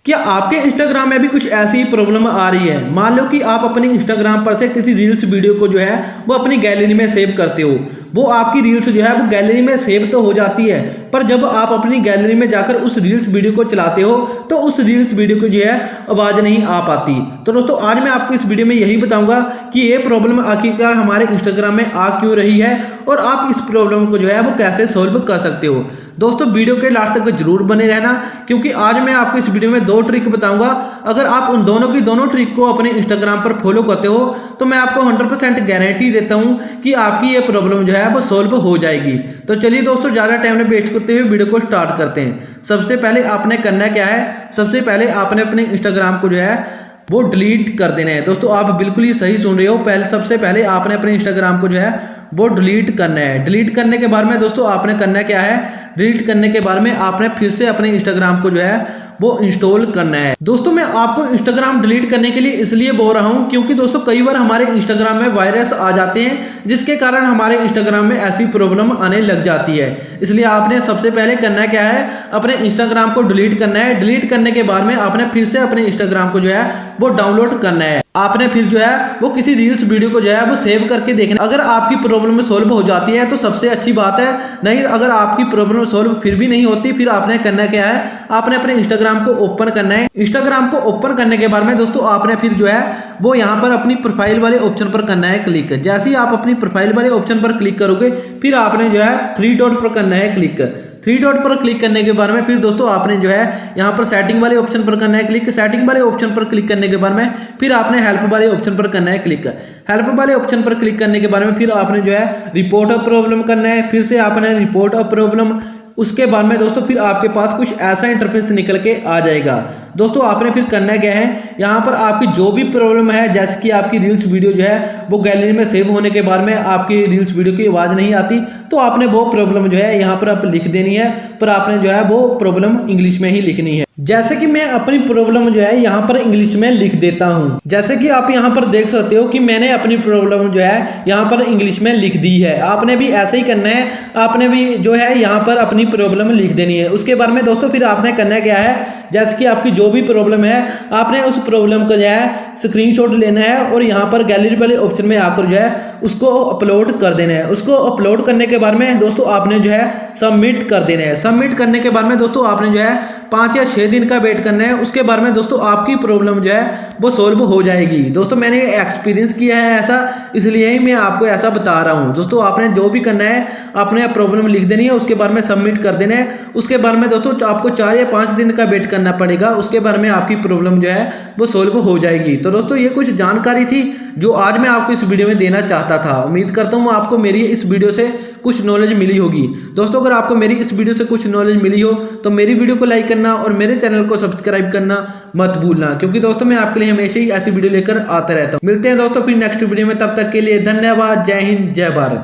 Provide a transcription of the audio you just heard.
क्या आपके इंस्टाग्राम में भी कुछ ऐसी प्रॉब्लम आ रही है? मान लो कि आप अपने इंस्टाग्राम पर से किसी रील्स वीडियो को जो है वो अपनी गैलरी में सेव करते हो। वो आपकी रील्स जो है वो गैलरी में सेव तो हो जाती है, पर जब आप अपनी गैलरी में जाकर उस रील्स वीडियो को चलाते हो तो उस रील्स वीडियो को जो है आवाज़ नहीं आ पाती। तो दोस्तों आज मैं आपको इस वीडियो में यही बताऊंगा कि ये प्रॉब्लम आखिरकार हमारे इंस्टाग्राम में आ क्यों रही है और आप इस प्रॉब्लम को जो है वो कैसे सॉल्व कर सकते हो। दोस्तों वीडियो के लास्ट तक जरूर बने रहना, क्योंकि आज मैं आपको इस वीडियो में दो ट्रिक बताऊंगा। अगर आप उन दोनों ट्रिक को अपने इंस्टाग्राम पर फॉलो करते हो तो मैं आपको 100% गारंटी देता हूं कि आपकी ये प्रॉब्लम जो है वो सॉल्व हो जाएगी। तो चलिए दोस्तों ज़्यादा टाइम न वेस्ट करते हुए वीडियो को स्टार्ट करते हैं। सबसे पहले आपने करना क्या है, सबसे पहले आपने अपने इंस्टाग्राम को जो है वो डिलीट कर देना है। दोस्तों आप बिल्कुल ही सही सुन रहे हो, सबसे पहले आपने अपने इंस्टाग्राम को जो है वो डिलीट करना है। डिलीट करने के बाद में दोस्तों आपने करना क्या है, डिलीट करने के बाद में आपने फिर से अपने इंस्टाग्राम को जो है वो इंस्टॉल करना है। दोस्तों मैं आपको इंस्टाग्राम डिलीट करने के लिए इसलिए बोल रहा हूं क्योंकि दोस्तों कई बार हमारे इंस्टाग्राम में वायरस आ जाते हैं, जिसके कारण हमारे इंस्टाग्राम में ऐसी प्रॉब्लम आने लग जाती है। इसलिए आपने सबसे पहले करना क्या है, अपने इंस्टाग्राम को डिलीट करना है। डिलीट करने के बाद में आपने फिर से अपने इंस्टाग्राम को जो है वो डाउनलोड करना है। आपने फिर जो है वो किसी रील्स वीडियो को जो है वो सेव करके देखना। अगर आपकी प्रॉब्लम सॉल्व हो जाती है तो सबसे अच्छी बात है, नहीं अगर आपकी प्रॉब्लम सॉल्व फिर भी नहीं होती, फिर आपने करना क्या है, आपने अपने इंस्टाग्राम को ओपन करना है। इंस्टाग्राम को ओपन करने के बाद में दोस्तों आपने फिर जो है वो यहाँ पर अपनी प्रोफाइल वाले ऑप्शन पर करना है क्लिक। जैसे ही आप अपनी प्रोफाइल वाले ऑप्शन पर क्लिक करोगे फिर आपने जो है 3 डॉट पर करना है क्लिक। 3 डॉट पर क्लिक करने के बाद में फिर दोस्तों आपने जो है यहाँ पर सेटिंग वाले ऑप्शन पर करना है क्लिक। सेटिंग वाले ऑप्शन पर क्लिक करने के बाद में फिर आपने हेल्प वाले ऑप्शन पर करना है क्लिक। हेल्प वाले ऑप्शन पर क्लिक करने के बाद में फिर आपने जो है रिपोर्ट ऑफ प्रॉब्लम करना है। फिर से आपने रिपोर्ट ऑफ प्रॉब्लम, उसके बाद में दोस्तों फिर आपके पास कुछ ऐसा इंटरफेस निकल के आ जाएगा। दोस्तों आपने फिर करना क्या है, यहाँ पर आपकी जो भी प्रॉब्लम है, जैसे कि आपकी रील्स वीडियो जो है वो गैलरी में सेव होने के बाद में आपकी रील्स वीडियो की आवाज़ नहीं आती, तो आपने वो प्रॉब्लम जो है यहाँ पर आप लिख देनी है, पर आपने जो है वो प्रॉब्लम इंग्लिश में ही लिखनी है। जैसे कि मैं अपनी प्रॉब्लम जो है यहाँ पर इंग्लिश में लिख देता हूँ। जैसे कि आप यहाँ पर देख सकते हो कि मैंने अपनी प्रॉब्लम जो है यहाँ पर इंग्लिश में लिख दी है। आपने भी ऐसे ही करना है, आपने भी जो है यहाँ पर अपनी प्रॉब्लम लिख देनी है। उसके बाद में दोस्तों फिर आपने करना क्या है, जैसे कि आपकी जो भी प्रॉब्लम है आपने उस प्रॉब्लम को जो है स्क्रीनशॉट लेना है और यहाँ पर गैलरी वाले ऑप्शन में आकर जो है उसको अपलोड कर देना है। उसको अपलोड करने के बाद में दोस्तों आपने जो है सबमिट कर देना है। सबमिट करने के बाद में दोस्तों आपने जो है 5 या 6 दिन का वेट करना है। उसके बाद में दोस्तों आपकी प्रॉब्लम जो है वो सॉल्व हो जाएगी। दोस्तों मैंने एक्सपीरियंस किया है ऐसा, इसलिए ही मैं आपको ऐसा बता रहा हूँ। दोस्तों आपने जो भी करना है, आपने प्रॉब्लम लिख देनी है, उसके बाद में सबमिट कर देना है। उसके बाद में दोस्तों आपको 4 या 5 दिन का वेट करना पड़ेगा। उसके बाद में आपकी प्रॉब्लम जो है वो सॉल्व हो जाएगी। तो दोस्तों ये कुछ जानकारी थी जो आज मैं आपको इस वीडियो में देना चाहता था। उम्मीद करता हूँ आपको मेरी इस वीडियो से कुछ नॉलेज मिली होगी। दोस्तों अगर आपको मेरी इस वीडियो से कुछ नॉलेज मिली हो तो मेरी वीडियो को लाइक करना और मेरे चैनल को सब्सक्राइब करना मत भूलना, क्योंकि दोस्तों मैं आपके लिए हमेशा ही ऐसी वीडियो लेकर आता रहता हूँ। मिलते हैं दोस्तों फिर नेक्स्ट वीडियो में, तब तक के लिए धन्यवाद। जय हिंद, जय भारत।